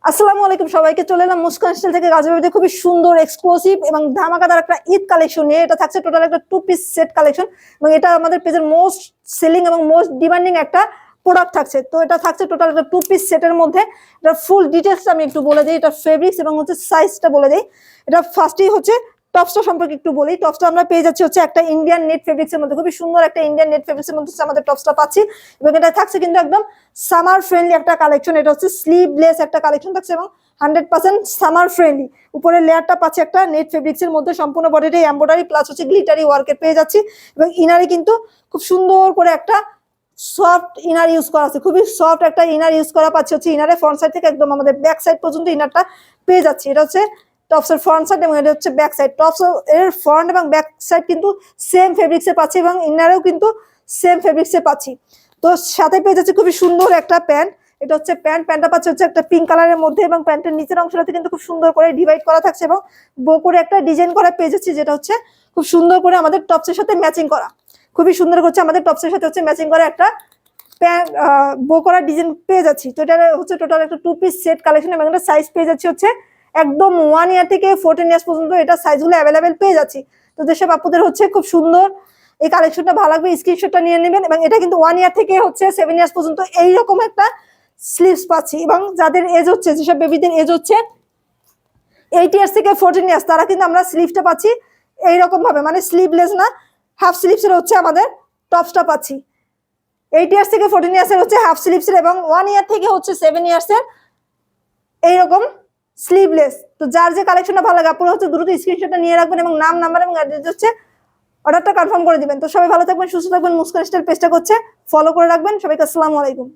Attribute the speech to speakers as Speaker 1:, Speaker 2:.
Speaker 1: আসসালামু আলাইকুম সবাইকে, চলে এলাম মুস্কান স্টাইল থেকে গাজীপুরে খুবই সুন্দর এক্সক্লুসিভ এবং ধামাকাদার একটা ঈদ কালেকশন নিয়ে। এটা থাকছে টোটাল একটা 2 পিস সেট কালেকশন এবং এটা আমাদের পেজের মোস্ট সেলিং এবং মোস্ট ডিমান্ডিং একটা প্রোডাক্ট থাকছে। তো এটা থাকছে টোটাল একটা 2 পিস সেটের মধ্যে। এটা ফুল ডিটেলসটা আমি একটু বলে দিই, এটা ফেব্রিক্স এবং হচ্ছে সাইজটা বলে দিই। এটা ফার্স্টেই হচ্ছে টপসটা সম্পর্কে একটু বলি। টপসটা আমরা পেয়ে যাচ্ছি হচ্ছে একটা ইন্ডিয়ান নেট ফেব্রিক্সের মধ্যে, খুবই সুন্দর একটা ইন্ডিয়ান নেট ফেব্রিক্সের মধ্যে আমাদের টপসটা পাচ্ছি এবং এটা থাকছে কিন্তু একদম সামার ফ্রেন্ডলি একটা কালেকশন। এটা হচ্ছে স্লিভলেস একটা কালেকশন থাকছে এবং 100% সামার ফ্রেন্ডলি। উপরের লেয়ারটা পাচ্ছি একটা নেট ফেব্রিক্সের মধ্যে, সম্পূর্ণ বডিতে এমব্রয়ডারি প্লাস হচ্ছে গ্লিটারি ওয়ার্কের পেয়ে যাচ্ছি এবং ইনারে কিন্তু খুব সুন্দর করে একটা সফট ইনার ইউজ করা আছে, খুবই সফট একটা ইনার ইউজ করা পাচ্ছি হচ্ছে ইনারে ফ্রন্ট সাইড থেকে একদম আমাদের ব্যাক সাইড পর্যন্ত ইনারটা পেয়ে যাচ্ছি। এটা হচ্ছে টপসের ফ্রন্ট সাইড এবং এটা হচ্ছে ব্যাক সাইড। টপস এর ফ্রন্ট এবং ব্যাক সাইড কিন্তু সেম ফেব্রিক্সে পাচ্ছি এবং ইনারেও কিন্তু সেম ফেব্রিক্সে পাচ্ছি। তো সাথে পেয়ে যাচ্ছে খুবই সুন্দর একটা প্যান্ট। এটা হচ্ছে প্যান্টটা পাচ্ছে হচ্ছে একটা পিঙ্ক কালারের মধ্যে এবং প্যান্টের নিচের অংশটাতে কিন্তু খুব সুন্দর করে ডিভাইড করা থাকছে এবং বো করে একটা ডিজাইন করা পেয়ে যাচ্ছি, যেটা হচ্ছে খুব সুন্দর করে আমাদের টপসের সাথে ম্যাচিং করা। খুবই সুন্দর করছে আমাদের টপসের সাথে হচ্ছে ম্যাচিং করা একটা প্যান্ট বো করা ডিজাইন পেয়ে যাচ্ছি। তো এটা হচ্ছে টোটাল একটা 2 পিস সেট কালেকশন এবং এটা সাইজ পেয়ে যাচ্ছি হচ্ছে একদম 1 ইয়ার থেকে 14 ইয়ার্স পর্যন্ত এটা সাইজগুলো অ্যাভেলেবেল পেয়ে যাচ্ছি। তো যেসব আপুদের হচ্ছে খুব সুন্দর এই কালেকশনটা ভালো লাগবে স্ক্রিনশটটা নিয়ে নেবেন এবং এটা কিন্তু 1 ইয়ার থেকে হচ্ছে 7 ইয়ার্স পর্যন্ত এইরকম একটা স্লিভস পাচ্ছি এবং যাদের এজ হচ্ছে, যেসব বেবিদের এজ হচ্ছে 8 ইয়ার্স থেকে 14 ইয়ার্স, তারা কিন্তু আমরা স্লিভটা পাচ্ছি এইরকম ভাবে, মানে স্লিভলেস না, হাফ স্লিভসের হচ্ছে আমাদের টপসটা পাচ্ছি। 8 ইয়ার্স থেকে 14 ইয়ার্সের হচ্ছে হাফ স্লিভসের এবং 1 ইয়ার থেকে হচ্ছে 7 ইয়ার্সের এইরকম স্লিভলেস। তো যার যে কালেকশনটা ভালো লাগে আপনারা হচ্ছে দ্রুত স্ক্রিনশটটা নিয়ে রাখবেন এবং নাম, নাম্বার এবং অ্যাড্রেস হচ্ছে অর্ডারটা কনফার্ম করে দিবেন। তো সবাই ভালো থাকবেন, সুস্থ থাকবেন, মুস্কান স্টাইল পেজটা হচ্ছে ফলো করে রাখবেন। সবাইকে আসসালামু আলাইকুম।